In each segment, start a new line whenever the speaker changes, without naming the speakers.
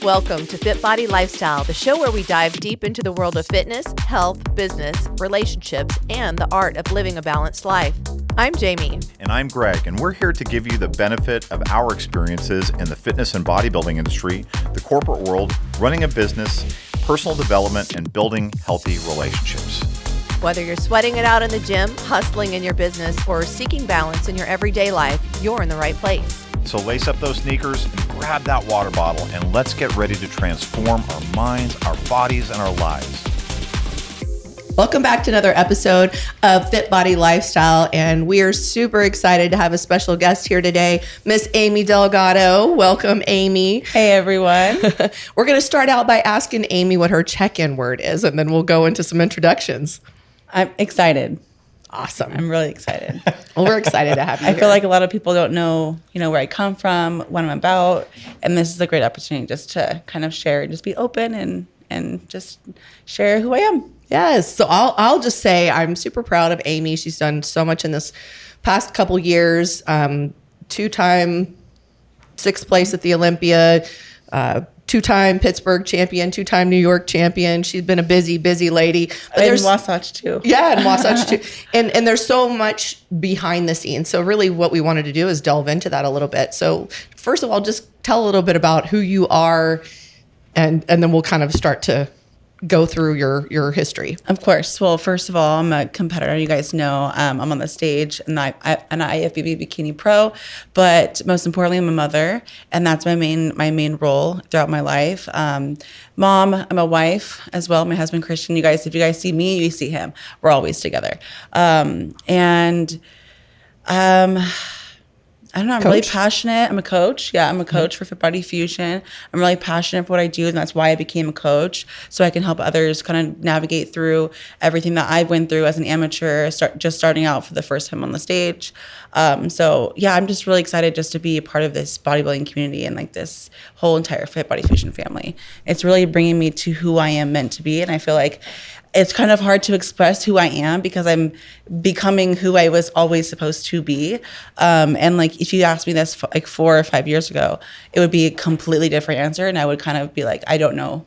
Welcome to FitBody Lifestyle, the show where we dive deep into the world of fitness, health, business, relationships, and the art of living a balanced life. I'm Jami.
And I'm Greg, and we're here to give you the benefit of our experiences in the fitness and bodybuilding industry, the corporate world, running a business, personal development, and building healthy relationships.
Whether you're sweating it out in the gym, hustling in your business, or seeking balance in your everyday life, you're in the right place.
So lace up those sneakers and grab that water bottle, and let's get ready to transform our minds, our bodies, and our lives.
Welcome back to another episode of FitBody Lifestyle, and we are super excited to have a special guest here today, Miss Aimee Delgado. Welcome, Aimee.
Hey, everyone.
We're going to start out by asking Aimee what her check-in word is, and then we'll go into some introductions.
I'm excited.
Awesome.
I'm really excited.
Well, we're excited to have you
I
here.
feel like a lot of people don't know, where I come from, what I'm about, and this is a great opportunity just to kind of share, just be open and just share who I am.
Yes. So I'll just say I'm super proud of Aimee. She's done so much in this past couple years. 2-time 6th place at the Olympia, 2-time Pittsburgh champion, 2-time New York champion. She's been a busy lady.
But and Wasatch too.
Yeah, and Wasatch too. And there's so much behind the scenes. So really what we wanted to do is delve into that a little bit. So first of all, just tell a little bit about who you are, and then we'll kind of start to go through your history.
Of course. Well, first of all, I'm a competitor. You guys know I'm on the stage and an IFBB bikini pro, but most importantly, I'm a mother, and that's my main role throughout my life. Mom, I'm a wife as well. My husband, Christian, if you guys see me, you see him. We're always together. I don't know. I'm really passionate. I'm a coach. Yeah, I'm a coach for FitBody Fusion. I'm really passionate for what I do, and that's why I became a coach, so I can help others kind of navigate through everything that I went through as an amateur, starting out for the first time on the stage. So yeah, I'm just really excited just to be a part of this bodybuilding community and like this whole entire FitBody Fusion family. It's really bringing me to who I am meant to be, and I feel like it's kind of hard to express who I am because I'm becoming who I was always supposed to be. And like, if you asked me this like 4 or 5 years ago, it would be a completely different answer. And I would kind of be like, I don't know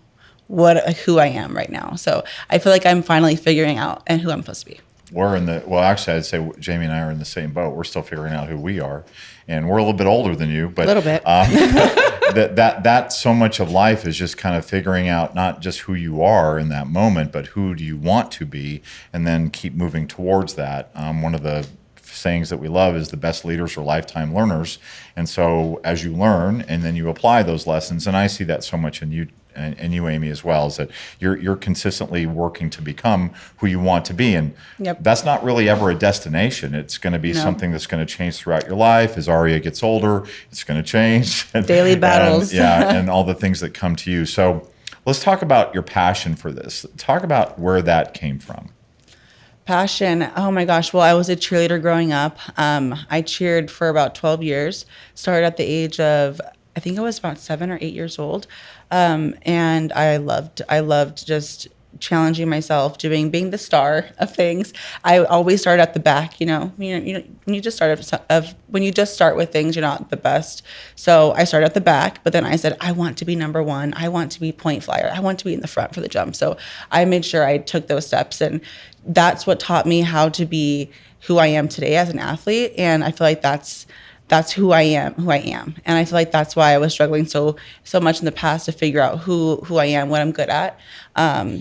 who I am right now. So I feel like I'm finally figuring out and who I'm supposed to be.
Actually, I'd say Jami and I are in the same boat. We're still figuring out who we are, and we're a little bit older than you, but
a little bit.
That so much of life is just kind of figuring out not just who you are in that moment, but who do you want to be, and then keep moving towards that. One of the sayings that we love is the best leaders are lifetime learners, and so as you learn and then you apply those lessons, and I see that so much in you. And you, Aimee, as well, is that you're consistently working to become who you want to be. And That's not really ever a destination. It's going to be something that's going to change throughout your life. As Aria gets older, it's going to change.
Daily battles.
And all the things that come to you. So let's talk about your passion for this. Talk about where that came from.
Passion. Oh my gosh. Well, I was a cheerleader growing up. I cheered for about 12 years. Started at the age of, I think I was about 7 or 8 years old. And I loved just challenging myself, being the star of things. I always started at the back, when you just start with things, you're not the best. So I started at the back, but then I said, I want to be number one. I want to be point flyer. I want to be in the front for the jump. So I made sure I took those steps, and that's what taught me how to be who I am today as an athlete. And I feel like that's who I am. And I feel like that's why I was struggling so much in the past to figure out who I am, what I'm good at.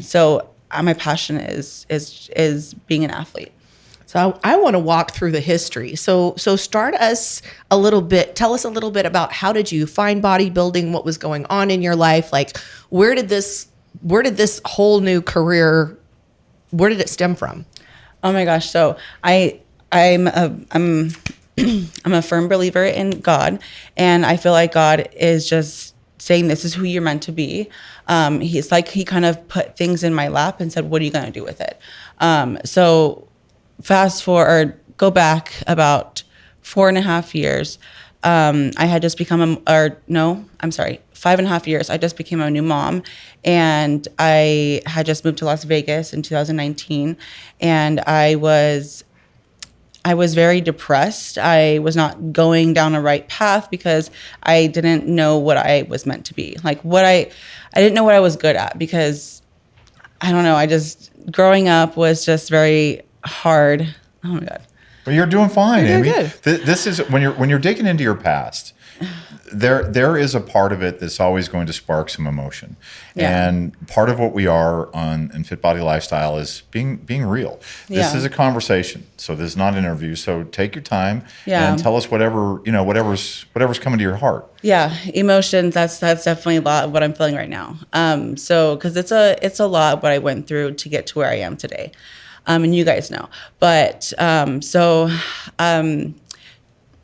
So my passion is being an athlete.
So I want to walk through the history. So start us a little bit. Tell us a little bit about how did you find bodybuilding? What was going on in your life? Like, where did this whole new career, where did it stem from?
Oh my gosh. So I'm a firm believer in God, and I feel like God is just saying this is who you're meant to be. He's like, he kind of put things in my lap and said, what are you going to do with it? So fast forward, go back about 4.5 years. I had just become 5.5 years. I just became a new mom, and I had just moved to Las Vegas in 2019, and I I was very depressed. I was not going down a right path because I didn't know what I was meant to be. Like I didn't know what I was good at because I don't know. Growing up was just very hard. Oh my God.
Well, you're doing fine,
You're doing
Aimee.
good.
This is when you're digging into your past. There is a part of it that's always going to spark some emotion, and part of what we are in FitBody Lifestyle is being real. This is a conversation, so this is not an interview. So take your time and tell us whatever's coming to your heart.
Yeah, emotions. That's definitely a lot of what I'm feeling right now. So because it's a lot what I went through to get to where I am today, and you guys know. But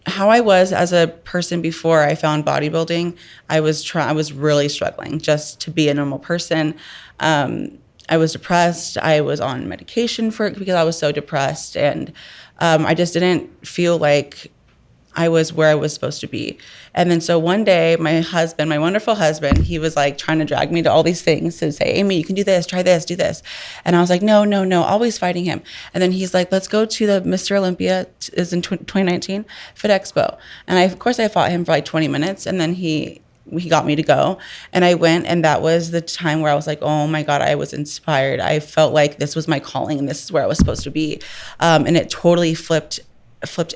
how I was as a person before I found bodybuilding, I was really struggling just to be a normal person. I was depressed. I was on medication because I was so depressed, and I just didn't feel like I was where I was supposed to be. And then so one day, my husband, my wonderful husband, he was like trying to drag me to all these things to say, Aimee, you can do this, try this, do this. And I was like, no, always fighting him. And then he's like, let's go to the Mr. Olympia, is in 2019, Fit Expo. And of course I fought him for like 20 minutes, and then he got me to go, and I went, and that was the time where I was like, oh my God, I was inspired. I felt like this was my calling and this is where I was supposed to be. And it totally flipped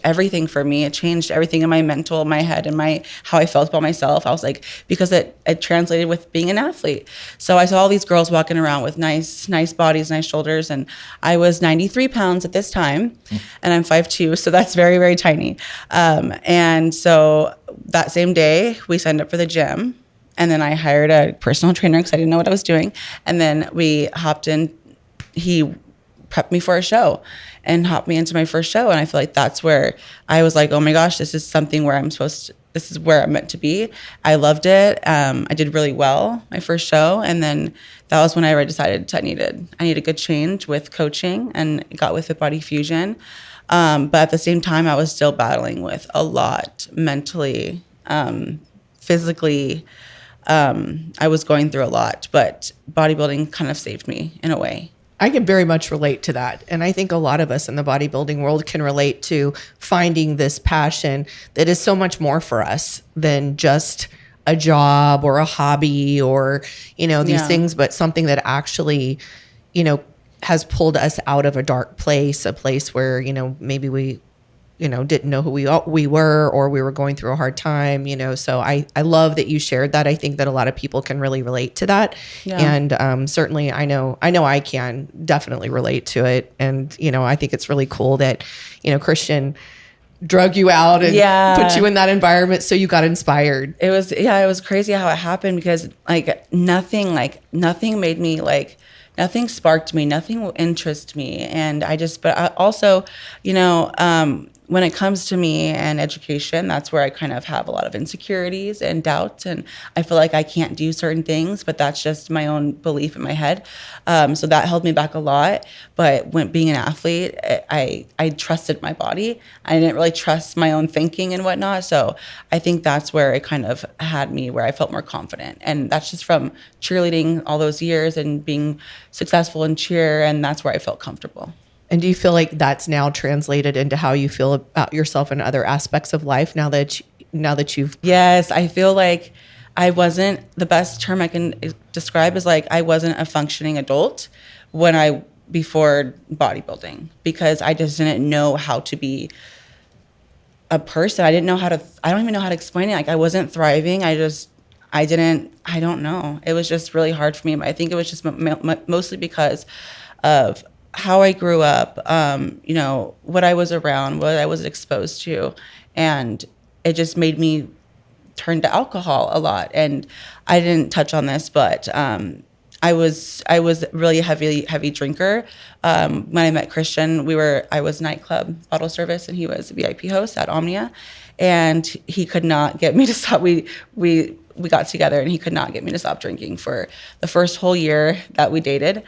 everything for me. It changed everything in my mental, my head, and how I felt about myself. I was like, because it translated with being an athlete. So I saw all these girls walking around with nice bodies, nice shoulders, and I was 93 pounds at this time, and I'm 5'2", so that's very, very tiny. And so that same day, we signed up for the gym, and then I hired a personal trainer because I didn't know what I was doing, and then we hopped in. He prepped me for a show and hopped me into my first show. And I feel like that's where I was like, oh my gosh, this is something where this is where I'm meant to be. I loved it. I did really well my first show. And then that was when I decided I need a good change with coaching, and got with FitBody Fusion. But at the same time, I was still battling with a lot mentally, physically. I was going through a lot, but bodybuilding kind of saved me in a way.
I can very much relate to that. And I think a lot of us in the bodybuilding world can relate to finding this passion that is so much more for us than just a job or a hobby or, these things, but something that actually, has pulled us out of a dark place, a place where, maybe we, didn't know who we were, or we were going through a hard time, so I love that you shared that. I think that a lot of people can really relate to that. Yeah. And certainly I know I can definitely relate to it. And, I think it's really cool that, Christian drug you out and put you in that environment so you got inspired.
It was crazy how it happened, because nothing made me nothing sparked me, nothing will interest me. And but I also, when it comes to me and education, that's where I kind of have a lot of insecurities and doubts. And I feel like I can't do certain things, but that's just my own belief in my head. So that held me back a lot. But when being an athlete, I trusted my body. I didn't really trust my own thinking and whatnot. So I think that's where it kind of had me, where I felt more confident. And that's just from cheerleading all those years and being successful in cheer. And that's where I felt comfortable.
And do you feel like that's now translated into how you feel about yourself in other aspects of life now that you've?
Yes, I feel like I wasn't, the best term I can describe is I wasn't a functioning adult before bodybuilding, because I just didn't know how to be a person. I don't even know how to explain it. I wasn't thriving. I don't know. It was just really hard for me. But I think it was just mostly because of how I grew up, what I was around, what I was exposed to. And it just made me turn to alcohol a lot. And I didn't touch on this, but I was really a heavy drinker. When I met Christian, I was nightclub bottle service, and he was a VIP host at Omnia. And he could not get me to stop. We got together, and he could not get me to stop drinking for the first whole year that we dated.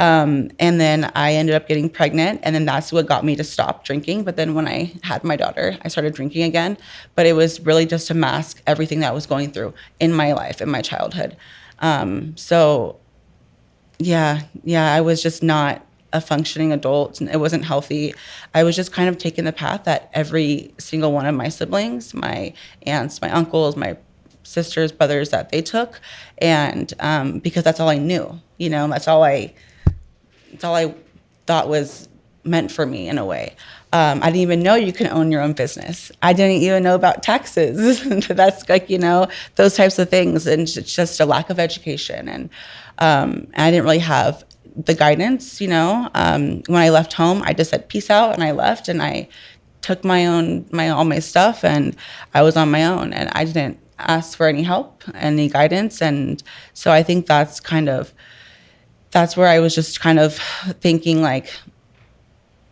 And then I ended up getting pregnant, and then that's what got me to stop drinking. But then when I had my daughter, I started drinking again. But it was really just to mask everything that I was going through in my life, in my childhood. I was just not a functioning adult, and it wasn't healthy. I was just kind of taking the path that every single one of my siblings, my aunts, my uncles, my sisters, brothers, that they took. And because that's all I knew, that's all I thought was meant for me in a way. I didn't even know you can own your own business. I didn't even know about taxes. That's like, those types of things. And it's just a lack of education. And I didn't really have the guidance, when I left home, I just said, peace out. And I left, and I took all my stuff, and I was on my own, and I didn't ask for any help, any guidance. And so I think that's where I was just kind of thinking like,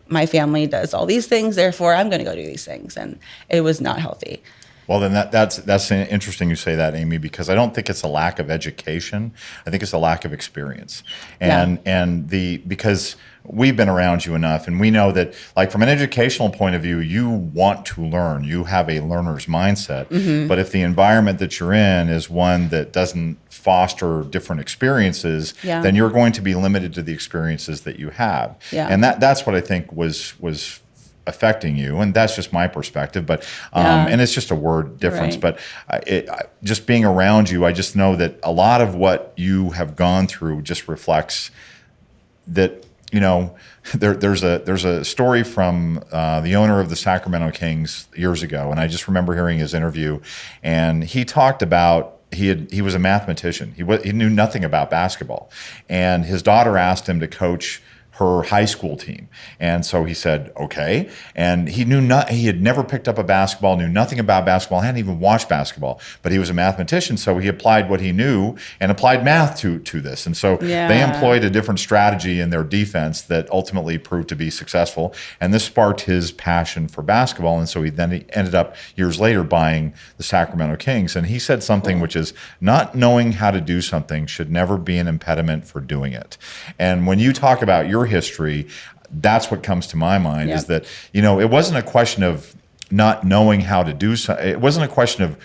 my family does all these things, therefore I'm going to go do these things. And it was not healthy.
Well, then that's interesting you say that, Aimee, because I don't think it's a lack of education. I think it's a lack of experience. Because we've been around you enough, and we know that, like, from an educational point of view, you want to learn. You have a learner's mindset. Mm-hmm. But if the environment that you're in is one that doesn't foster different experiences, then you're going to be limited to the experiences that you have. Yeah. And that's what I think was affecting you, and that's just my perspective, but and it's just a word difference. Right. But just being around you, I just know that a lot of what you have gone through just reflects that. There's a story from the owner of the Sacramento Kings years ago, and I just remember hearing his interview, and he talked about he was a mathematician. He knew nothing about basketball, and his daughter asked him to coach her high school team. And so he said, okay. And he had never picked up a basketball, knew nothing about basketball, hadn't even watched basketball, but he was a mathematician. So he applied what he knew and applied math to this. And so they employed a different strategy in their defense that ultimately proved to be successful. And this sparked his passion for basketball. And so he ended up years later buying the Sacramento Kings. And he said something which is, not knowing how to do something should never be an impediment for doing it. And when you talk about your history, that's what comes to my mind. Is that, it wasn't a question of not knowing how to do something. It wasn't a question of,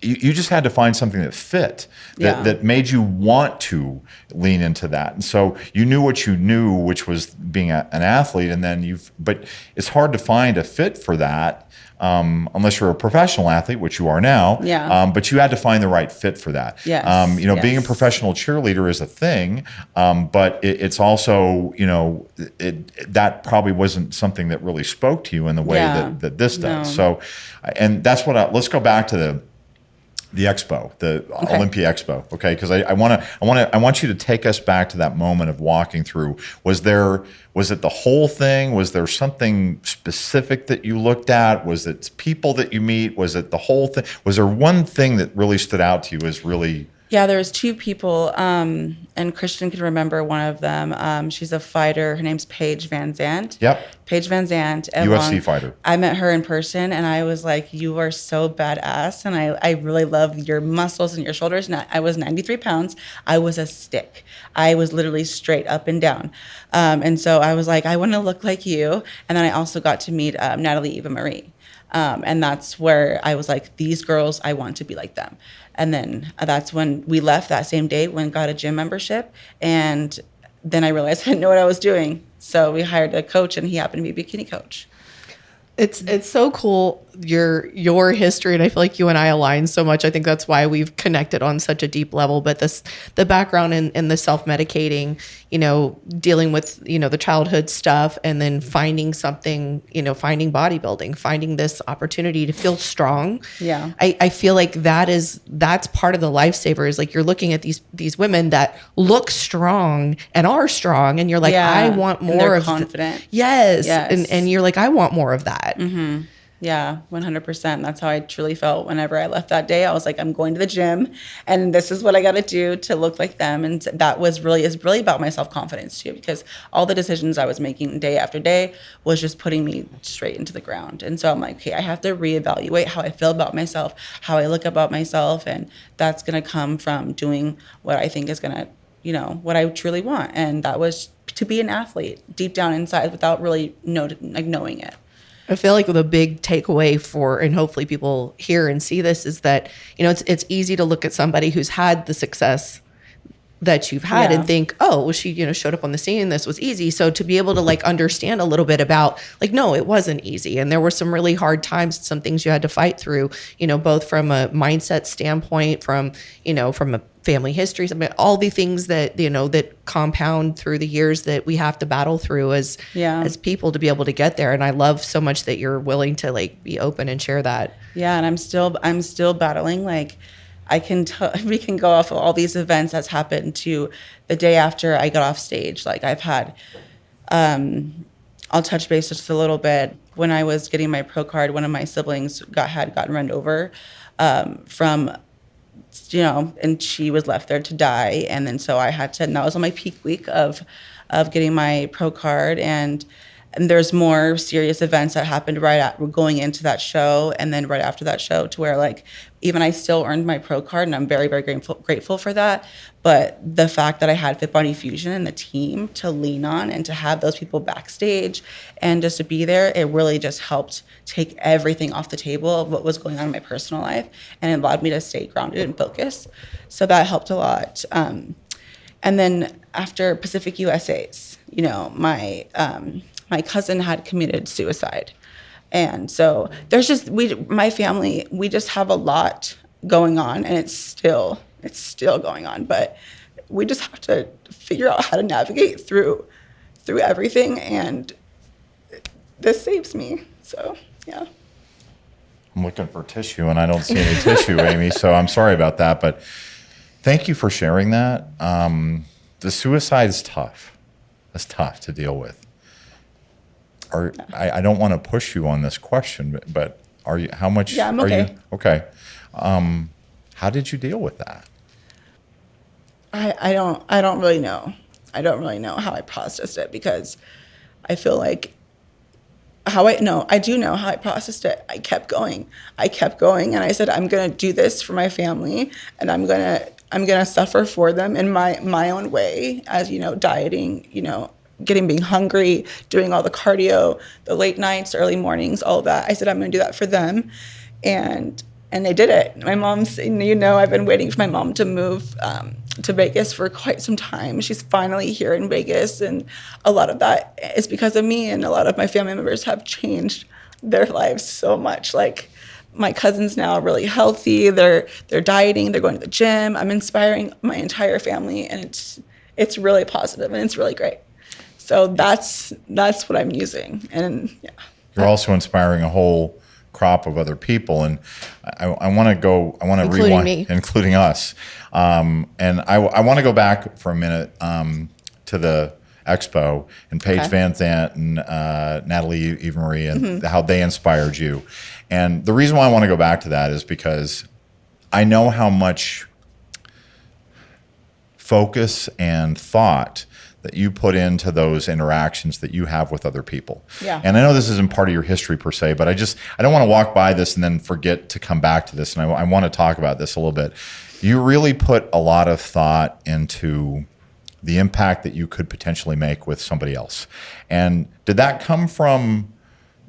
you just had to find something that fit, that made you want to lean into that. And so you knew what you knew, which was being an athlete, and then but it's hard to find a fit for that. Unless you're a professional athlete, which you are now, but you had to find the right fit for that. Yes. Being a professional cheerleader is a thing, but it's also, that probably wasn't something that really spoke to you in the way that this does. So, and that's let's go back to the expo, the Olympia Expo, okay? Because I want you to take us back to that moment of walking through. Was it the whole thing? Was there something specific that you looked at? Was it people that you meet? Was it the whole thing? Was there one thing that really stood out to you as really?
Yeah, there was two people, and Christian can remember one of them. She's a fighter. Her name's Paige Van Zandt.
Yep.
Paige Van Zandt.
UFC fighter.
I met her in person, and I was like, you are so badass, and I really love your muscles and your shoulders. And I was 93 pounds. I was a stick. I was literally straight up and down. And so I was like, I want to look like you. And then I also got to meet Natalie Eva Marie. And that's where I was like, these girls, I want to be like them. And then that's when we left that same day, got a gym membership. And then I realized I didn't know what I was doing. So we hired a coach, and he happened to be a bikini coach.
It's so cool, your history, and I feel like you and I align so much. I think that's why we've connected on such a deep level. But the background in the self-medicating, dealing with, the childhood stuff, and then finding something, finding bodybuilding, finding this opportunity to feel strong. Yeah. I feel like that's part of the lifesaver, is like, you're looking at these women that look strong and are strong, and you're like, I want more of
confident.
Yes. And you're like, I want more of that. Mm-hmm.
Yeah, 100%. That's how I truly felt whenever I left that day. I was like, I'm going to the gym, and this is what I got to do to look like them. And that is really about my self-confidence too, because all the decisions I was making day after day was just putting me straight into the ground. And so I'm like, okay, I have to reevaluate how I feel about myself, how I look about myself, and that's going to come from doing what I think is going to, what I truly want. And that was to be an athlete deep down inside without really knowing it.
I feel like the big takeaway and hopefully people hear and see this, is that, it's easy to look at somebody who's had the success that you've had and think, oh, well, she, showed up on the scene. This was easy. So to be able to like understand a little bit about like, no, it wasn't easy. And there were some really hard times, some things you had to fight through, both from a mindset standpoint, from a family history, all the things that, that compound through the years that we have to battle through as people to be able to get there. And I love so much that you're willing to like be open and share that.
Yeah. And I'm still battling. Like, we can go off of all these events that's happened to the day after I got off stage. Like I've had, I'll touch base just a little bit. When I was getting my pro card, one of my siblings had gotten run over, and she was left there to die. And then so I had to, and that was on my peak week of getting my pro card. And there's more serious events that happened going into that show and then right after that show, to where like even I still earned my pro card, and I'm very, very grateful for that. But the fact that I had FitBody Fusion and the team to lean on and to have those people backstage and just to be there, it really just helped take everything off the table of what was going on in my personal life, and it allowed me to stay grounded and focused. So that helped a lot. And then after Pacific USA's, my cousin had committed suicide. And so there's just, my family, we just have a lot going on, and it's still going on, but we just have to figure out how to navigate through everything. And this saves me. So, yeah.
I'm looking for tissue and I don't see any tissue, Aimee. So I'm sorry about that, but thank you for sharing that. The suicide is tough. It's tough to deal with. I don't want to push you on this question, but are you? How much?
Yeah, I'm okay.
Are you okay? How did you deal with that?
I don't really know. I don't really know how I processed it, because I feel like I do know how I processed it. I kept going, and I said, I'm gonna do this for my family, and I'm gonna suffer for them in my own way, as dieting, being hungry, doing all the cardio, the late nights, early mornings, all of that. I said, I'm going to do that for them. And they did it. My mom's, I've been waiting for my mom to move to Vegas for quite some time. She's finally here in Vegas. And a lot of that is because of me. And a lot of my family members have changed their lives so much. Like, my cousin's now really healthy. They're dieting. They're going to the gym. I'm inspiring my entire family. And it's really positive, and it's really great. So that's what I'm using. And yeah.
You're also inspiring a whole crop of other people. And I want to rewind,
me.
including us. And I want to go back for a minute to the expo and Paige Van Zandt and Natalie Eva Marie and how they inspired you. And the reason why I want to go back to that is because I know how much focus and thought that you put into those interactions that you have with other people.
Yeah.
And I know this isn't part of your history per se, but I don't want to walk by this and then forget to come back to this. And I want to talk about this a little bit. You really put a lot of thought into the impact that you could potentially make with somebody else. And did that come from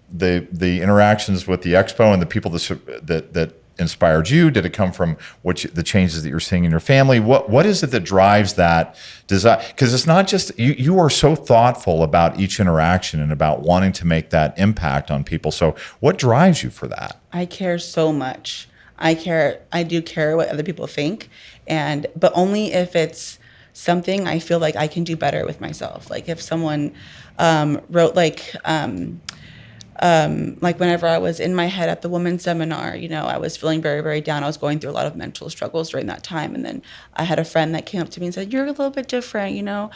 the interactions with the expo and the people that inspired you? Did it come from the changes that you're seeing in your family? What is it that drives that desire? Because it's not just you are so thoughtful about each interaction and about wanting to make that impact on people. So what drives you for that?
I care so much. I do care what other people think, but only if it's something I feel like I can do better with myself. Like if someone wrote like whenever I was in my head at the women's seminar, I was feeling very, very down. I was going through a lot of mental struggles during that time. And then I had a friend that came up to me and said, you're a little bit different,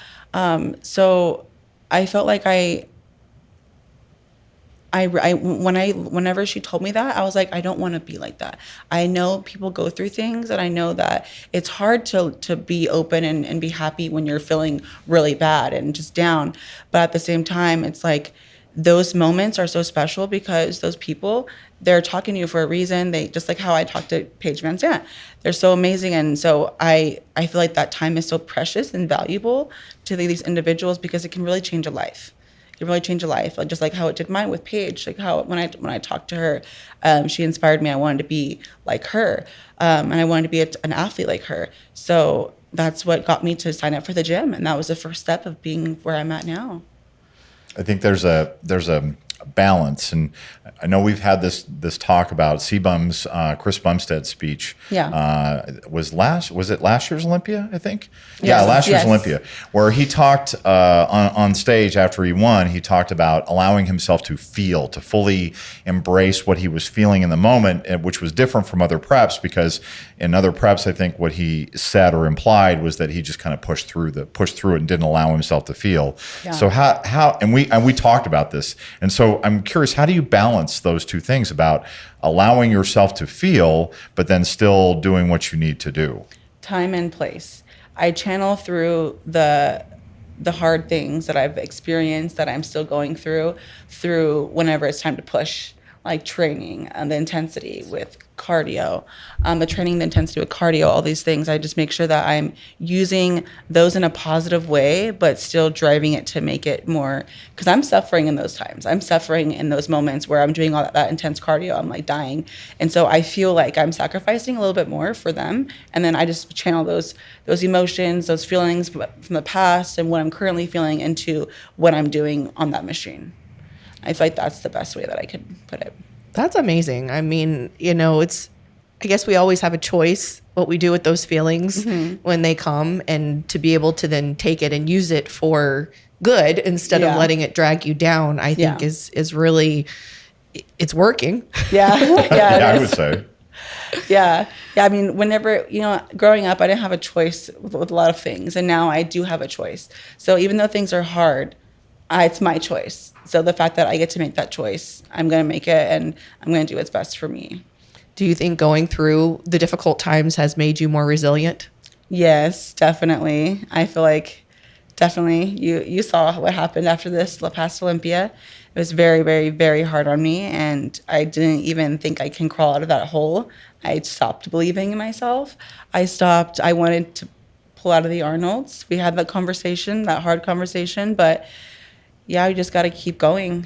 So I felt like whenever she told me that, I was like, I don't want to be like that. I know people go through things, and I know that it's hard to be open and be happy when you're feeling really bad and just down. But at the same time, it's like, those moments are so special because those people, they're talking to you for a reason. They just like how I talked to Paige Van Zandt. They're so amazing. And so I feel like that time is so precious and valuable to these individuals because it can really change a life. It can really change a life, like just like how it did mine with Paige. Like how when I talked to her, she inspired me. I wanted to be like her, and I wanted to be an athlete like her. So that's what got me to sign up for the gym. And that was the first step of being where I'm at now.
I think there's a balance, and I know we've had this talk about CBum's Chris Bumstead's speech. Was it last year's Olympia? I think.
Yes.
Yeah, last year's
Yes.
Olympia, where he talked on stage after he won. He talked about allowing himself to feel, to fully embrace what he was feeling in the moment, which was different from other preps, because in other preps, I think what he said or implied was that he just kind of pushed through it and didn't allow himself to feel.
Yeah.
So how and we talked about this, and so I'm curious, how do you balance those two things about allowing yourself to feel, but then still doing what you need to do?
Time and place. I channel through the hard things that I've experienced, that I'm still going through whenever it's time to push, like training and the intensity with cardio, all these things. I just make sure that I'm using those in a positive way, but still driving it to make it more, because I'm suffering in those times. I'm suffering in those moments where I'm doing all that intense cardio. I'm like dying. And so I feel like I'm sacrificing a little bit more for them. And then I just channel those emotions, those feelings from the past and what I'm currently feeling into what I'm doing on that machine. I feel like that's the best way that I could put it.
That's amazing. I mean, I guess we always have a choice what we do with those feelings when they come, and to be able to then take it and use it for good instead of letting it drag you down, I think is really, it's working.
Yeah.
Yeah, I would say.
Yeah. I mean, whenever, growing up, I didn't have a choice with a lot of things. And now I do have a choice. So even though things are hard, it's my choice. So the fact that I get to make that choice, I'm going to make it, and I'm going to do what's best for me.
Do you think going through the difficult times has made you more resilient?
Yes, definitely. I feel like definitely you saw what happened after this past Olympia. It was very, very, very hard on me, and I didn't even think I can crawl out of that hole. I stopped believing in myself. I wanted to pull out of the Arnolds. We had that hard conversation, but yeah, you just got to keep going.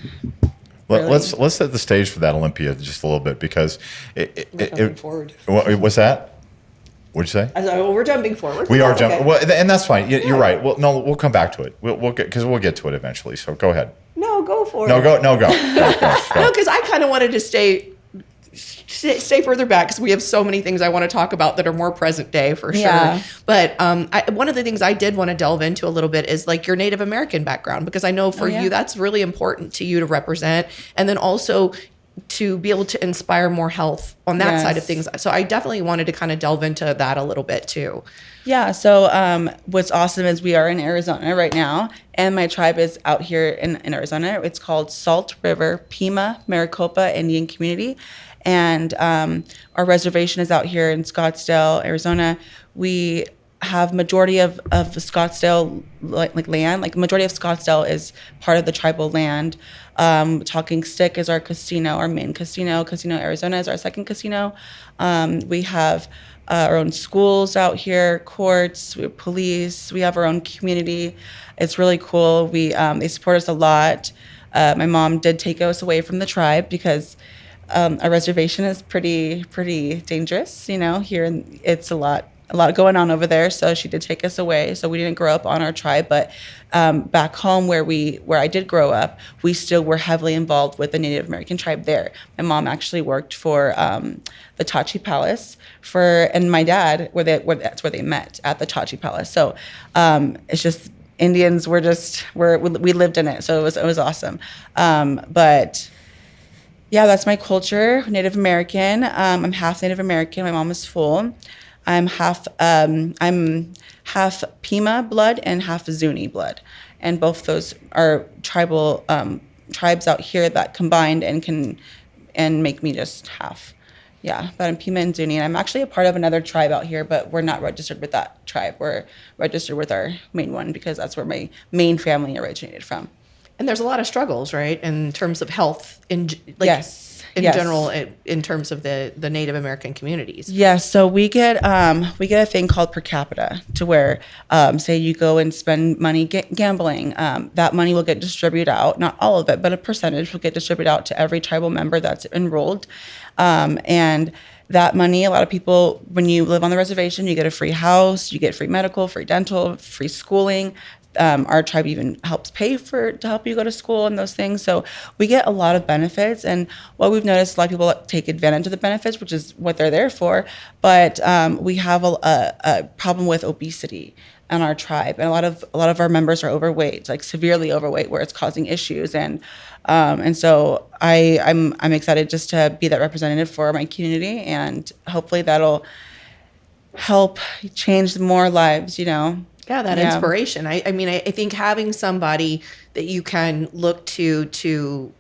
Really.
Let's set the stage for that Olympia just a little bit, because
Jumping forward.
What's that? What'd you say?
We're jumping forward.
We are
That's
jumping,
okay.
well, and that's fine. You're right. Well, no, we'll come back to it. We'll get to it eventually. So go ahead.
No, go for it.
Go.
No, because I kind of wanted to stay further back, because we have so many things I want to talk about that are more present day for sure.
Yeah.
But one of the things I did want to delve into a little bit is like your Native American background, because I know for you that's really important to you to represent, and then also to be able to inspire more health on that side of things. So I definitely wanted to kind of delve into that a little bit too.
Yeah. So what's awesome is we are in Arizona right now, and my tribe is out here in Arizona. It's called Salt River Pima Maricopa Indian Community. And our reservation is out here in Scottsdale, Arizona. We have majority of Scottsdale like land. Like majority of Scottsdale is part of the tribal land. Talking Stick is our casino, our main casino. Casino Arizona is our second casino. We have our own schools out here, courts, we have police. We have our own community. It's really cool. They support us a lot. My mom did take us away from the tribe because our reservation is pretty dangerous. Here it's a lot going on over there. So she did take us away. So we didn't grow up on our tribe, but back home where I did grow up, we still were heavily involved with the Native American tribe there. My mom actually worked for the Tachi Palace and my dad that's where they met, at the Tachi Palace. So it's just Indians we lived in it. So it was awesome. But yeah, that's my culture, Native American. I'm half Native American. My mom is full. I'm half Pima blood and half Zuni blood, and both those are tribal tribes out here that combined and make me just half. Yeah, but I'm Pima and Zuni, and I'm actually a part of another tribe out here, but we're not registered with that tribe. We're registered with our main one because that's where my main family originated from.
And there's a lot of struggles, right, in terms of health in general, in terms of the Native American communities.
Yes, so we get a thing called per capita, to where say you go and spend money gambling, that money will get distributed out, not all of it, but a percentage will get distributed out to every tribal member that's enrolled, and that money, a lot of people, when you live on the reservation, you get a free house, you get free medical, free dental, free schooling. Our tribe even helps pay to help you go to school and those things. So we get a lot of benefits. And what we've noticed, a lot of people take advantage of the benefits, which is what they're there for. But we have a problem with obesity in our tribe, and a lot of our members are overweight, like severely overweight, where it's causing issues. And so I'm excited just to be that representative for my community, and hopefully that'll help change more lives,
Yeah, that inspiration. I mean, I think having somebody that you can look to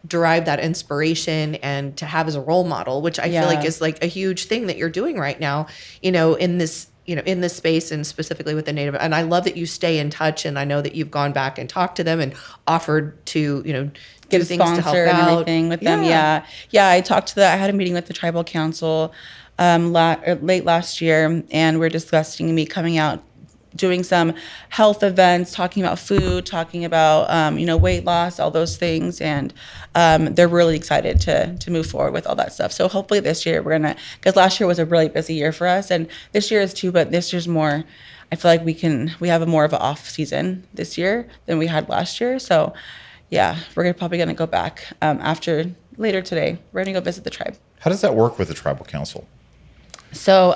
derive that inspiration and to have as a role model, which I feel like is like a huge thing that you're doing right now, in this, in this space, and specifically with the Native. And I love that you stay in touch, and I know that you've gone back and talked to them and offered to,
get
do
a
things to help
sponsor and
out.
everything with them. Yeah. I had a meeting with the tribal council late last year, and we're discussing me coming out, doing some health events, talking about food, talking about weight loss, all those things, and they're really excited to move forward with all that stuff. So hopefully this year because last year was a really busy year for us, and this year is too, but this year's more. I feel like we have more of an off season this year than we had last year. So yeah, we're probably gonna go back after later today. We're gonna go visit the tribe.
How does that work with the tribal council?
So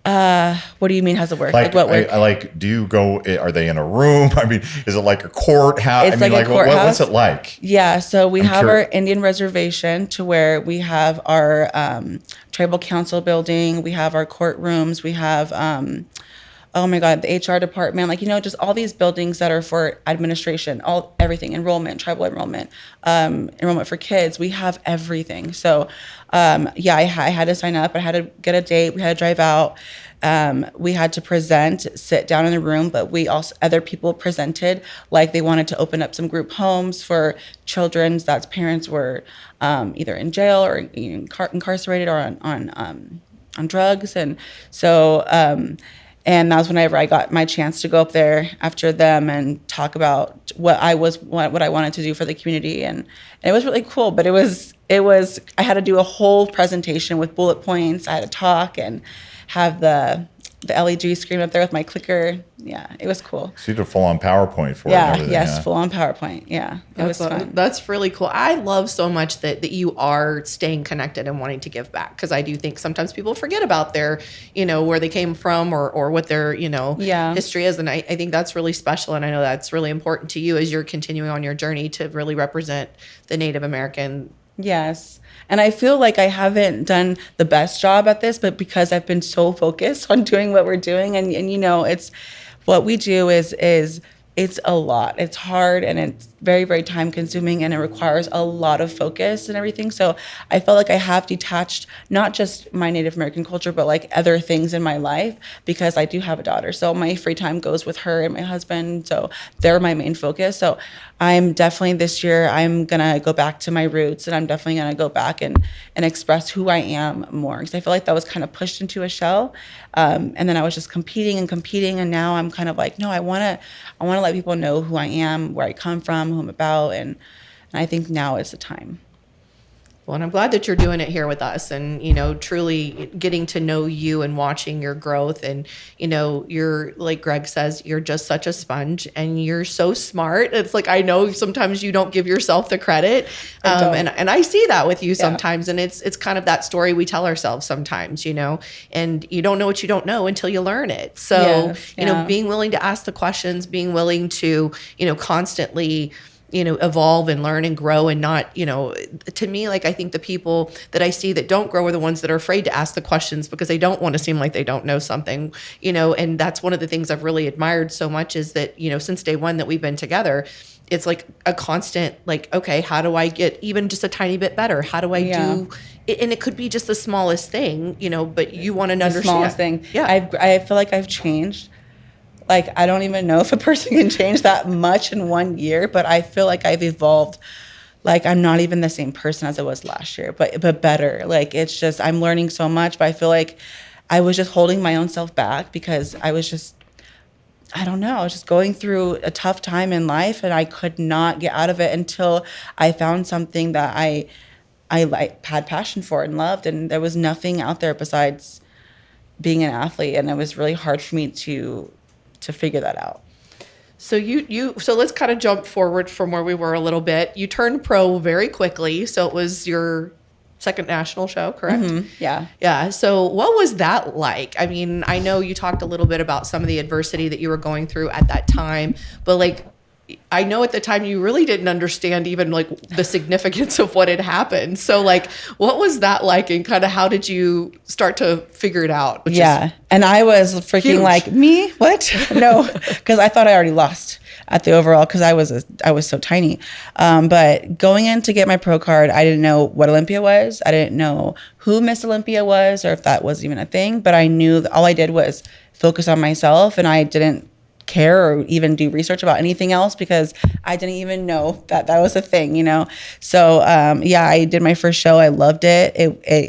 what do you mean? How's it work?
Like,
what work?
do you go? Are they in a room? I mean, is it like a court?
It's like a
what's
courthouse.
it like?
Yeah, so we have our Indian reservation, to where we have our tribal council building, we have our courtrooms, we have oh my God, the HR department, just all these buildings that are for administration, everything, enrollment, tribal enrollment, enrollment for kids. We have everything. So, I had to sign up. I had to get a date. We had to drive out. We had to sit down in the room, but other people presented, like they wanted to open up some group homes for children that's parents were either in jail or incarcerated or on drugs. And so, and that was whenever I got my chance to go up there after them and talk about what I wanted to do for the community, and it was really cool. But it was I had to do a whole presentation with bullet points. I had to talk and have the LED screen up there with my clicker. Yeah, it was cool.
So you did a full-on PowerPoint for it and everything.
Yes, full-on PowerPoint. Yeah, it was fun.
That's really cool. I love so much that you are staying connected and wanting to give back, because I do think sometimes people forget about their, where they came from or what their, history is. And I think that's really special. And I know that's really important to you as you're continuing on your journey to really represent the Native American.
Yes. And I feel like I haven't done the best job at this, but because I've been so focused on doing what we're doing, and it's what we do is it's a lot. It's hard, and it's very, very time consuming, and it requires a lot of focus and everything. So I felt like I have detached not just my Native American culture, but like other things in my life, because I do have a daughter. So my free time goes with her and my husband. So they're my main focus. So I'm definitely, this year, I'm going to go back to my roots, and I'm definitely going to go back and express who I am more. Because I feel like that was kind of pushed into a shell. And then I was just competing. And now I'm kind of like, no, I want to let people know who I am, where I come from, who I'm about. And I think now is the time.
Well, and I'm glad that you're doing it here with us, and, truly getting to know you and watching your growth. And, you're, like Greg says, you're just such a sponge, and you're so smart. It's like, I know sometimes you don't give yourself the credit. And I see that with you sometimes. Yeah. And it's kind of that story we tell ourselves sometimes, and you don't know what you don't know until you learn it. So, being willing to ask the questions, being willing to, constantly, evolve and learn and grow, and not, to me, like, I think the people that I see that don't grow are the ones that are afraid to ask the questions because they don't want to seem like they don't know something, and that's one of the things I've really admired so much, is that, since day one that we've been together, it's like a constant, like, okay, how do I get even just a tiny bit better? How do I do it? And it could be just the smallest thing, but you want to understand.
The smallest thing.
Yeah.
I feel like I've changed. Like, I don't even know if a person can change that much in 1 year, but I feel like I've evolved. Like, I'm not even the same person as I was last year, but better. Like, it's just, I'm learning so much, but I feel like I was just holding my own self back because I was just, I don't know, I was just going through a tough time in life, and I could not get out of it until I found something that I had passion for and loved, and there was nothing out there besides being an athlete, and it was really hard for me to figure that out.
So so let's kind of jump forward from where we were a little bit. You turned pro very quickly. So it was your second national show, correct?
Mm-hmm. Yeah.
Yeah. So what was that like? I mean, I know you talked a little bit about some of the adversity that you were going through at that time, but like, I know at the time you really didn't understand even like the significance of what had happened. So like, what was that like, and kind of how did you start to figure it out?
And I was freaking
huge.
like, me? What? No, because I thought I already lost at the overall because I was so tiny. But going in to get my pro card, I didn't know what Olympia was. I didn't know who Miss Olympia was or if that was even a thing. But I knew that all I did was focus on myself, and I didn't care or even do research about anything else because I didn't even know that was a thing, you know? So, I did my first show. I loved it.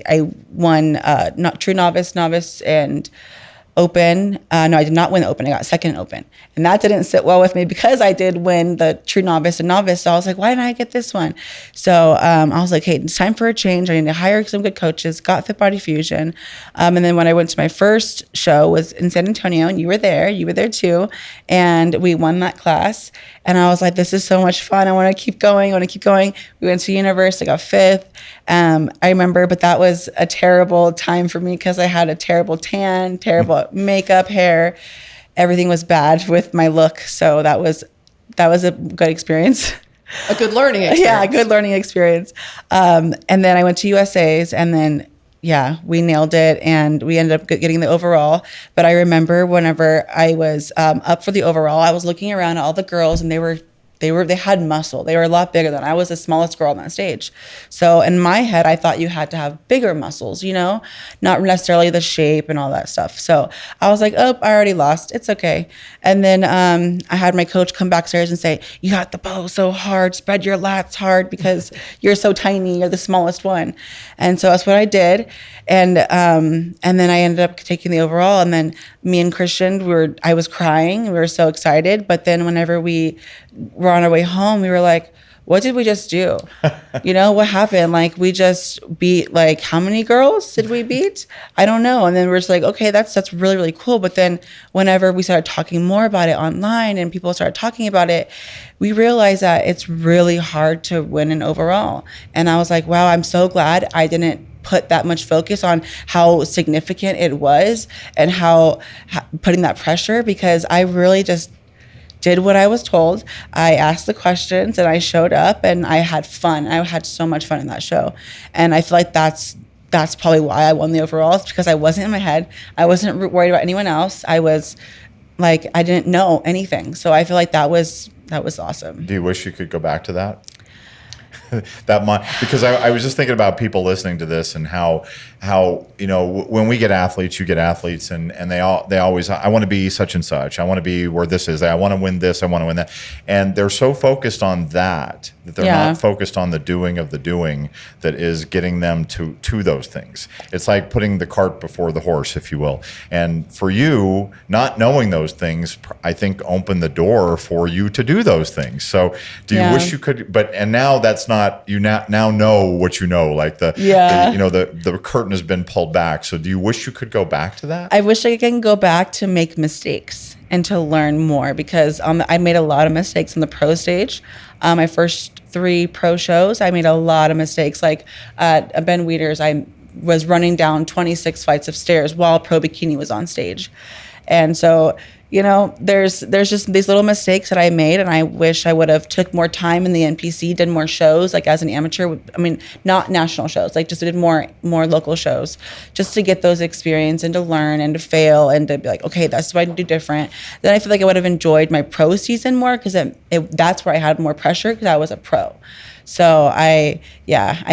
I won, not true novice, and open. No, I did not win the open. I got second open. And that didn't sit well with me because I did win the true novice and novice. So I was like, why didn't I get this one? So I was like, hey, it's time for a change. I need to hire some good coaches, got FitBody Fusion. And then when I went to my first show was in San Antonio, and you were there too. And we won that class. And I was like, this is so much fun. I want to keep going. We went to Universe. I got fifth. I remember, but that was a terrible time for me because I had a terrible tan, terrible makeup, hair. Everything was bad with my look. So that was a good experience.
A good learning experience.
Yeah, a good learning experience. And then I went to USA's, and then we nailed it, and we ended up getting the overall. But I remember whenever I was up for the overall, I was looking around at all the girls, and they had muscle. They were a lot bigger than I was the smallest girl on that stage. So in my head, I thought you had to have bigger muscles, you know, not necessarily the shape and all that stuff. So I was like, oh, I already lost. It's okay. And then I had my coach come backstairs and say, you got the pose so hard, spread your lats hard because you're so tiny, you're the smallest one. And so that's what I did. And then I ended up taking the overall. And then me and Christian, I was crying. We were so excited. But then whenever we were on our way home, we were like, what did we just do? You know, what happened? Like, we just beat, like, how many girls did we beat? I don't know. And then we're just like, okay, that's really, really cool. But then whenever we started talking more about it online and people started talking about it, we realized that it's really hard to win an overall. And I was like, wow, I'm so glad I didn't put that much focus on how significant it was and how putting that pressure, because I really just did what I was told. I asked the questions and I showed up and I had fun. I had so much fun in that show. And I feel like that's probably why I won the overall, because I wasn't in my head. I wasn't worried about anyone else. I was like, I didn't know anything. So I feel like that was awesome.
Do you wish you could go back to that? Because I was just thinking about people listening to this and how you know, when we get athletes, you get athletes, and they always, I want to be such and such, I want to be where this is, I want to win this, I want to win that, and they're so focused on that they're not focused on the doing of the doing that is getting them to those things. It's like putting the cart before the horse, if you will. And for you, not knowing those things, I think opened the door for you to do those things. So do you wish you could, and now that's not, you now know what you know, like the you know, the curtain has been pulled back. So do you wish you could go back to that?
I wish I can go back to make mistakes and to learn more, because I made a lot of mistakes on the pro stage. My first 3 pro shows, I made a lot of mistakes. Like at Ben Weeder's, I was running down 26 flights of stairs while Pro Bikini was on stage. And so, you know, there's just these little mistakes that I made, and I wish I would have took more time in the NPC, did more shows, like as an amateur. I mean, not national shows, like just did more local shows, just to get those experience and to learn and to fail and to be like, okay, that's what I do different. Then I feel like I would have enjoyed my pro season more, because that's where I had more pressure, because I was a pro. So I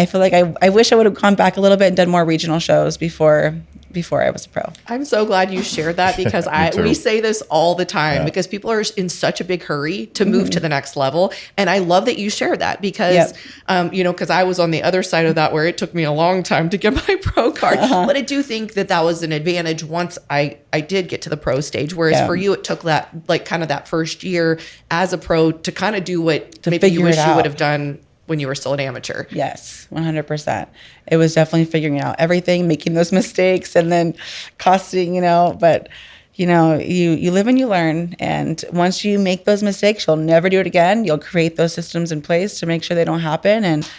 feel like I wish I would have gone back a little bit and done more regional shows before I was a pro.
I'm so glad you shared that, because we say this all the time, because people are in such a big hurry to move to the next level. And I love that you share that, because, you know, because I was on the other side of that, where it took me a long time to get my pro card. But I do think that was an advantage once I did get to the pro stage. Whereas for you, it took that, like, kind of that first year as a pro to kind of do what maybe you wish you would have done when you were still an amateur.
Yes, 100%. It was definitely figuring out everything, making those mistakes, and then costing, but you live and you learn. And once you make those mistakes, you'll never do it again. You'll create those systems in place to make sure they don't happen. And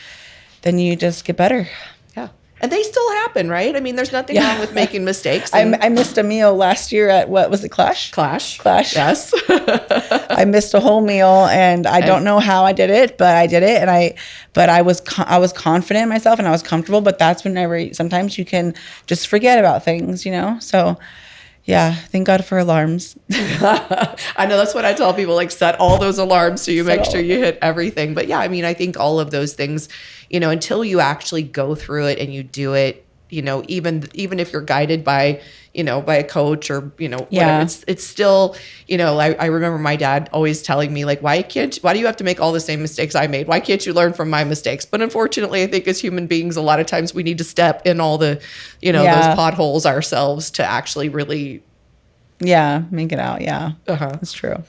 then you just get better.
Yeah. And they still happen, right? I mean, there's nothing wrong with making mistakes.
I missed a meal last year at, what was it, Clash?
Clash.
Yes. I missed a whole meal, and I don't know how I did it, but I did it. But I was confident in myself, and I was comfortable. But that's whenever sometimes you can just forget about things, So, yeah, thank God for alarms.
I know, that's what I tell people, like, set all those alarms so you make sure you hit everything. But yeah, I mean, I think all of those things, until you actually go through it and you do it, even if you're guided by a coach or, whatever, it's still, I remember my dad always telling me, like, why do you have to make all the same mistakes I made? Why can't you learn from my mistakes? But unfortunately, I think as human beings, a lot of times we need to step in all the, those potholes ourselves to actually really.
Yeah. Make it out. Yeah.
Uh-huh.
That's true.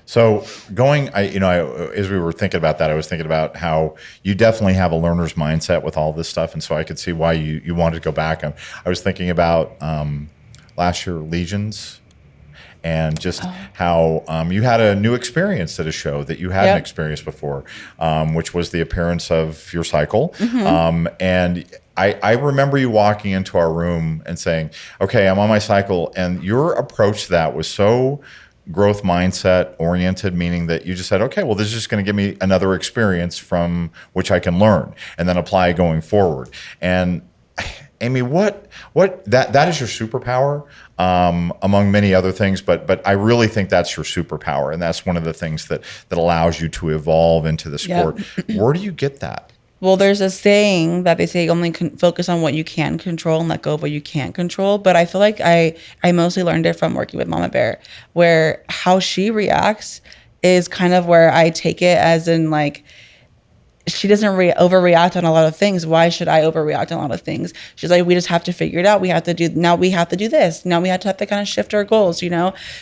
So as we were thinking about that, I was thinking about how you definitely have a learner's mindset with all this stuff. And so I could see why you wanted to go back. I was thinking about last year, Legions, and just how you had a new experience at a show that you hadn't experienced before, which was the appearance of your cycle.
Mm-hmm.
And I remember you walking into our room and saying, okay, I'm on my cycle. And your approach to that was so growth mindset oriented, meaning that you just said, okay, well, this is just going to give me another experience from which I can learn and then apply going forward. And Aimee, what that is your superpower, among many other things, but I really think that's your superpower, and that's one of the things that allows you to evolve into the sport. Where do you get that?
Well, there's a saying that they say only focus on what you can control and let go of what you can't control. But I feel like I mostly learned it from working with Mama Bear, where how she reacts is kind of where I take it as in, like, she doesn't overreact on a lot of things. Why should I overreact on a lot of things? She's like, we just have to figure it out. We have to do this. Now we have to kind of shift our goals,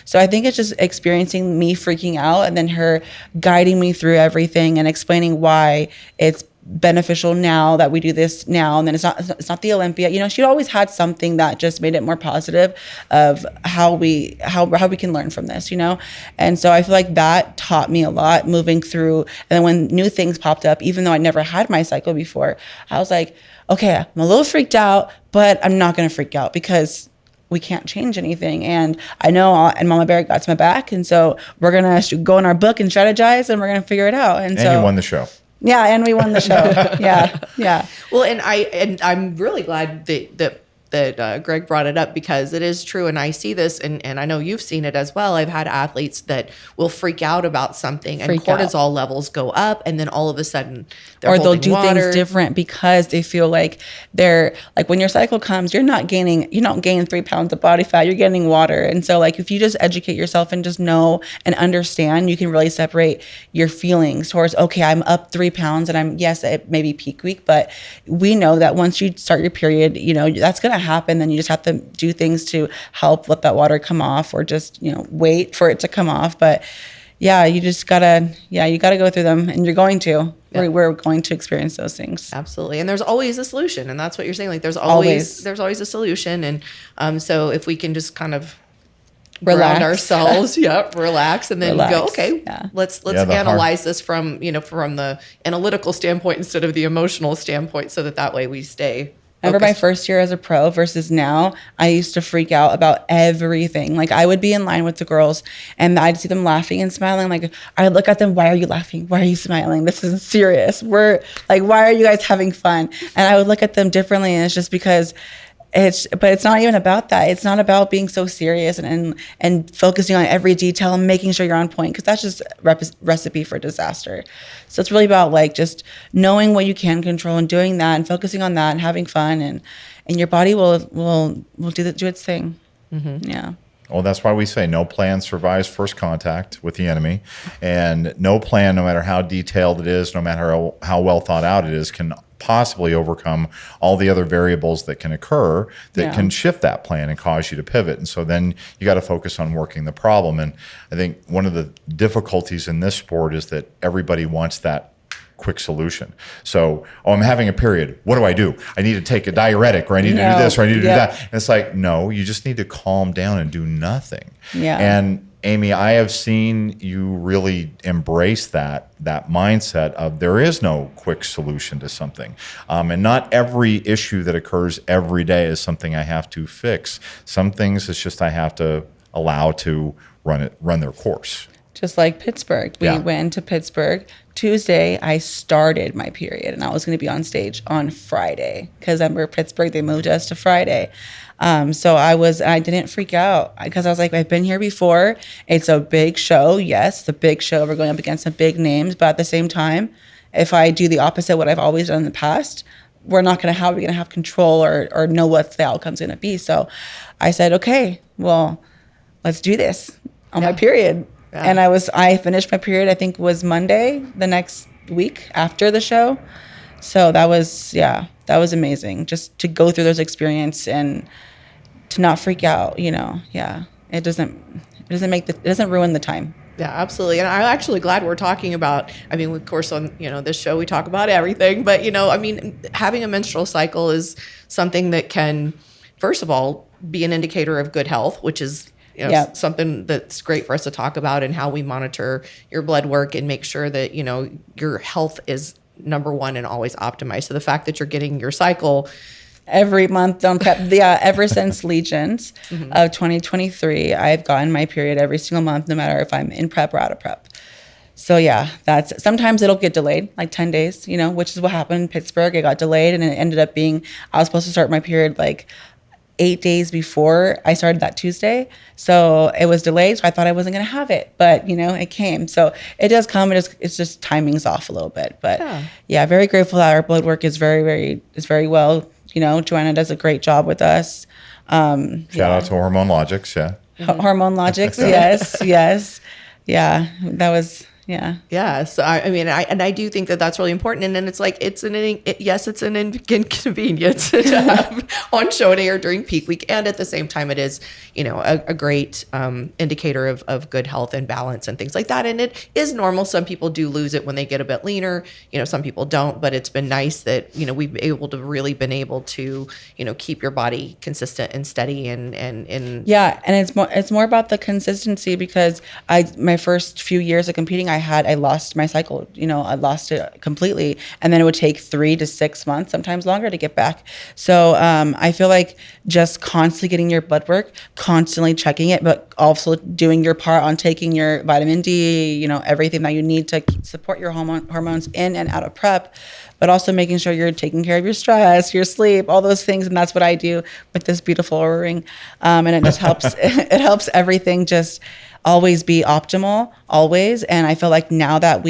So I think it's just experiencing me freaking out and then her guiding me through everything and explaining why it's beneficial now that we do this now, and then it's not the Olympia. She always had something that just made it more positive of how we can learn from this, And so I feel like that taught me a lot moving through. And then when new things popped up, even though I never had my cycle before, I was like, okay, I'm a little freaked out, but I'm not going to freak out because we can't change anything. And I know, and Mama Bear got my back. And so we're going to go in our book and strategize, and we're going to figure it out. And so
you won the show.
Yeah, and we won the show. Yeah.
Well, and I'm really glad that Greg brought it up, because it is true, and I see this, and I know you've seen it as well. I've had athletes that will freak out about something, and cortisol levels go up, and then all of a sudden
they'll do things different because they feel like they're like, when your cycle comes, you don't gain 3 pounds of body fat, you're getting water. And so, like, if you just educate yourself and just know and understand, you can really separate your feelings towards, okay, I'm up 3 pounds, and it may be peak week, but we know that once you start your period, that's going to happen. Then you just have to do things to help let that water come off, or just wait for it to come off. But yeah, you just gotta go through them, and you're going to. Yeah. We're going to experience those things.
Absolutely. And there's always a solution, and that's what you're saying. Like, there's always a solution. And so if we can just kind of ground ourselves, relax, and then go, okay, let's analyze this from the analytical standpoint instead of the emotional standpoint, so that way we stay.
Remember my first year as a pro versus now, I used to freak out about everything. Like, I would be in line with the girls and I'd see them laughing and smiling. Like, I'd look at them, why are you laughing? Why are you smiling? This isn't serious. We're like, why are you guys having fun? And I would look at them differently, and it's just because but it's not even about that. It's not about being so serious and focusing on every detail and making sure you're on point, because that's just recipe for disaster. So it's really about, like, just knowing what you can control and doing that and focusing on that and having fun, and your body will do its thing. Mm-hmm. Yeah.
Well, that's why we say no plan survives first contact with the enemy, and no plan, no matter how detailed it is, no matter how well thought out it is, can possibly overcome all the other variables that can occur that can shift that plan and cause you to pivot. And so then you got to focus on working the problem. And I think one of the difficulties in this sport is that everybody wants that quick solution. So, I'm having a period. What do? I need to take a diuretic, or I need to do this, or I need to do that. And it's like, no, you just need to calm down and do nothing.
Yeah.
And Aimee, I have seen you really embrace that mindset of there is no quick solution to something. And not every issue that occurs every day is something I have to fix. Some things it's just I have to allow to run their course.
Just like Pittsburgh. We went to Pittsburgh. Tuesday, I started my period, and I was going to be on stage on Friday because remember Pittsburgh, they moved us to Friday. So I didn't freak out because I was like, I've been here before. It's a big show. Yes, the big show. We're going up against some big names, but at the same time, if I do the opposite, what I've always done in the past, we're going to have control or know what the outcome's going to be. So I said, okay, well, let's do this on my period. Yeah. And I finished my period, I think was Monday, the next week after the show. So that was amazing just to go through those experiences and to not freak out, it doesn't ruin the time.
Yeah, absolutely. And I'm actually glad we're talking about, of course on, this show, we talk about everything, but having a menstrual cycle is something that can, first of all, be an indicator of good health, which is something that's great for us to talk about, and how we monitor your blood work and make sure that, your health is number one and always optimized. So the fact that you're getting your cycle
every month, ever since Legions of 2023, I've gotten my period every single month, no matter if I'm in prep or out of prep. So sometimes it'll get delayed, like 10 days, which is what happened in Pittsburgh. It got delayed, and it ended up being, I was supposed to start my period like 8 days before I started that Tuesday. So it was delayed. So I thought I wasn't going to have it, but it came. So it does come. It's just timing's off a little bit, but very grateful that our blood work is very well. Joanna does a great job with us.
Shout out to Hormone Logics. Yeah.
Hormone Logics. Yes. Yeah. That was,
Yeah. So I do think that that's really important. And then it's like, it's an inconvenience to have on show day or during peak week. And at the same time, it is, a great indicator of good health and balance and things like that. And it is normal. Some people do lose it when they get a bit leaner, some people don't, but it's been nice that, we've been able to, keep your body consistent and steady and
it's more about the consistency, because my first few years of competing, I lost my cycle, I lost it completely. And then it would take 3 to 6 months, sometimes longer, to get back. So I feel like just constantly getting your blood work, constantly checking it, but also doing your part on taking your vitamin D, everything that you need to support your hormones in and out of prep, but also making sure you're taking care of your stress, your sleep, all those things. And that's what I do with this beautiful Oura ring. And it just helps, it helps everything just always be optimal, always. And I feel like now that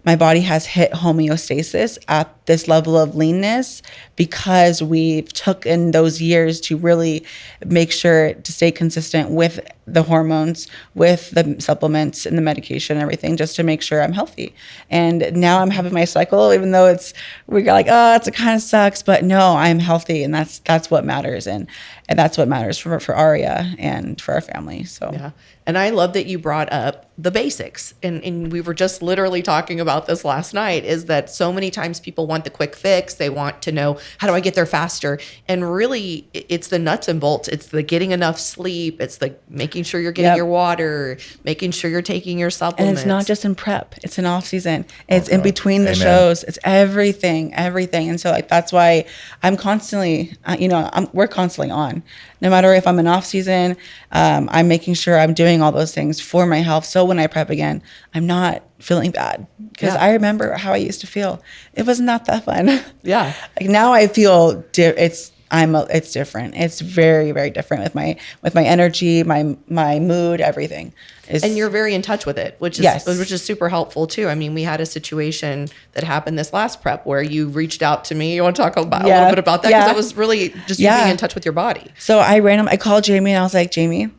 my body has hit homeostasis at this level of leanness, because we've took in those years to really make sure to stay consistent with the hormones, with the supplements and the medication and everything, just to make sure I'm healthy. And now I'm having my cycle, even though we got like, it kind of sucks, but no, I'm healthy. And that's what matters. And that's what matters for Aria and for our family. So
yeah. And I love that you brought up the basics. And we were just literally talking about this last night, is that so many times people want the quick fix. They want to know, how do I get there faster? And really, it's the nuts and bolts. It's the getting enough sleep. It's the making sure you're getting your water, making sure you're taking your supplements.
And it's not just in prep. It's in off season. It's in between the shows. It's everything. And so that's why I'm constantly, we're constantly on. No matter if I'm in off season, I'm making sure I'm doing all those things for my health. So when I prep again, I'm not feeling bad, because I remember how I used to feel. It was not that fun.
Yeah.
Like now I feel it's different. It's very, very different with my energy, my mood, everything.
And you're very in touch with it, which is super helpful too. We had a situation that happened this last prep where you reached out to me. You want to talk about a little bit about that? Because that was really just you being in touch with your body.
So I called Jami and I was like, Jami,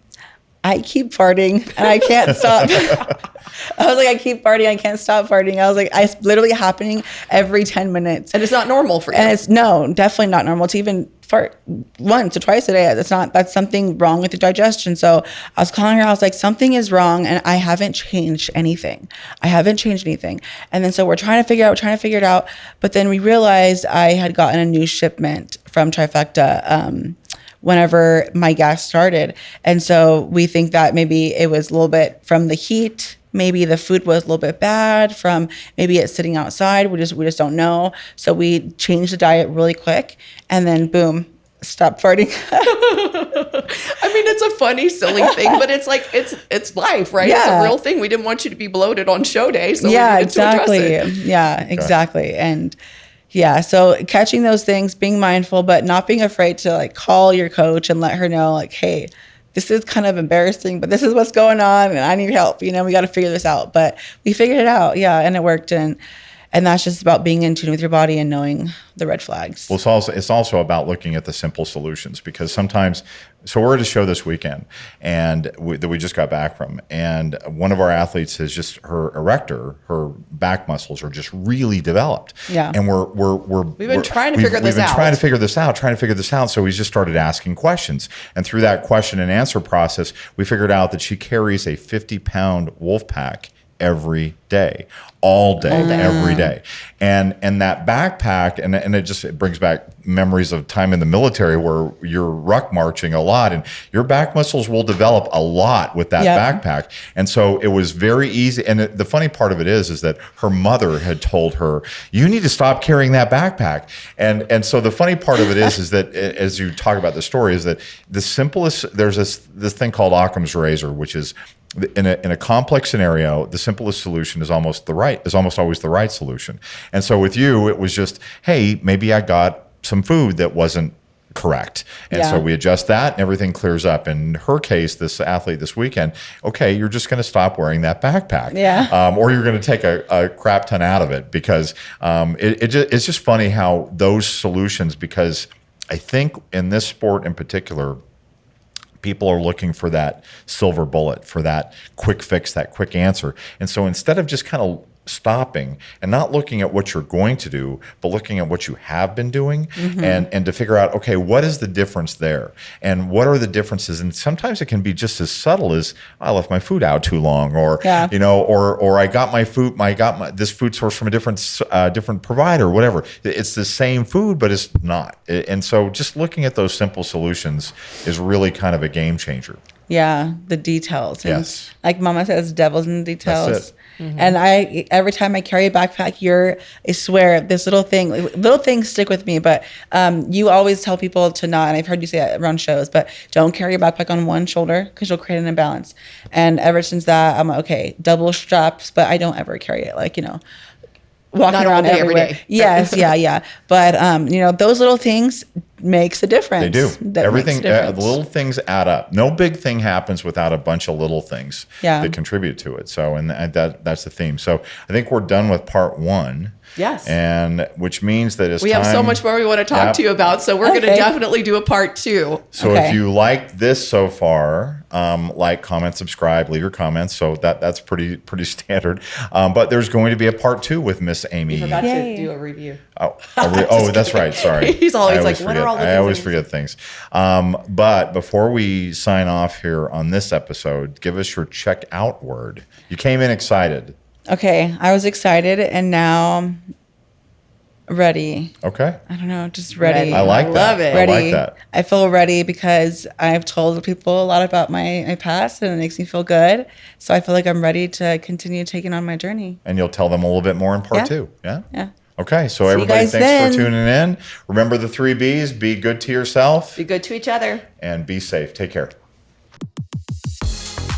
I keep farting and I can't stop. I was like, I keep farting, I can't stop farting. I was like, it's literally happening every 10 minutes.
And it's not normal for you.
And definitely not normal to even fart once or twice a day. That's something wrong with the digestion. So I was calling her. I was like, something is wrong, and I haven't changed anything. And then so we're trying to figure it out. But then we realized I had gotten a new shipment from Trifecta whenever my gas started. And so we think that maybe it was a little bit from the heat. Maybe the food was a little bit bad from maybe it sitting outside. We just don't know. So we changed the diet really quick, and then boom, stop farting.
I mean, it's a funny, silly thing, but it's like it's life, right? It's a real thing. We didn't want you to be bloated on show day, so we needed to address it.
Yeah, exactly. And yeah, so catching those things, being mindful, but not being afraid to like call your coach and let her know, like, hey, this is kind of embarrassing, but this is what's going on and I need help. We got to figure this out. But we figured it out. Yeah. And it worked. And that's just about being in tune with your body and knowing the red flags.
Well, it's also about looking at the simple solutions, because sometimes, so we're at a show this weekend that we just got back from, and one of our athletes has just, her erector, her back muscles are just really developed.
Yeah.
And
we've been trying to figure this out. So we just started asking questions. And through that question and answer process, we figured out that she carries a 50-pound wolf pack every day, all day, every day. And that backpack, and it brings back memories of time in the military where you're ruck marching a lot, and your back muscles will develop a lot with that backpack. And so it was very easy. And the funny part of it is that her mother had told her, you need to stop carrying that backpack. And so the funny part of it is that as you talk about the story, is that the simplest, there's this thing called Occam's razor, which is, in a complex scenario, the simplest solution is almost always the right solution. And so with you, it was just, hey, maybe I got some food that wasn't correct. And so we adjust that and everything clears up. In her case, this athlete this weekend, okay, you're just going to stop wearing that backpack.
Yeah.
Or you're going to take a crap ton out of it, because it's just funny how those solutions, because I think in this sport in particular, people are looking for that silver bullet, for that quick fix, that quick answer. And so instead of just kind of stopping and not looking at what you're going to do, but looking at what you have been doing, and to figure out, okay, what is the difference there? And what are the differences? And sometimes it can be just as subtle as, I left my food out too long, or, or I got this food source from a different provider, whatever. It's the same food, but it's not. And so just looking at those simple solutions is really kind of a game changer.
Yeah, the details. And
yes.
Like Mama says, devil's in the details.
That's it.
And every time I carry a backpack, I swear, this little things stick with me. But you always tell people to not, and I've heard you say that around shows, but don't carry a backpack on one shoulder because you'll create an imbalance. And ever since that, I'm like, okay, double straps, but I don't ever carry it walking around everywhere. Yes, yeah. But those little things makes a difference.
They do. Everything, the little things add up. No big thing happens without a bunch of little things that contribute to it. So, and that's the theme. So I think we're done with part one.
Yes.
And which means that we
have so much more we want to talk to you about. So we're going to definitely do a part two.
So if you liked this so far, like, comment, subscribe, leave your comments. So that's pretty standard. But there's going to be a part two with Miss Aimee.
We forgot to do a review.
Oh, that's right. Sorry.
He's always like, what are all the things?
I always forget things. But before we sign off here on this episode, give us your check out word. You came in excited.
Okay, I was excited, and now I'm ready.
Okay.
I don't know, just ready.
I like that.
Love it.
Ready.
I like that.
I feel ready because I've told people a lot about my past, and it makes me feel good. So I feel like I'm ready to continue taking on my journey.
And you'll tell them a little bit more in part two. Yeah?
Yeah.
Okay, so everybody, thanks for tuning in. Remember the 3 B's. Be good to yourself.
Be good to each other.
And be safe. Take care.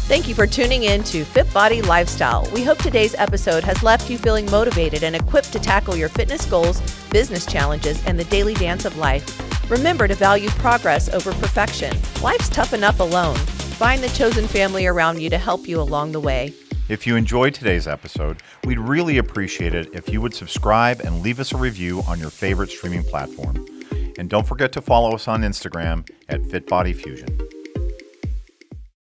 Thank you for tuning in to FitBody Lifestyle. We hope today's episode has left you feeling motivated and equipped to tackle your fitness goals, business challenges, and the daily dance of life. Remember to value progress over perfection. Life's tough enough alone. Find the chosen family around you to help you along the way.
If you enjoyed today's episode, we'd really appreciate it if you would subscribe and leave us a review on your favorite streaming platform. And don't forget to follow us on Instagram at FitBodyFusion.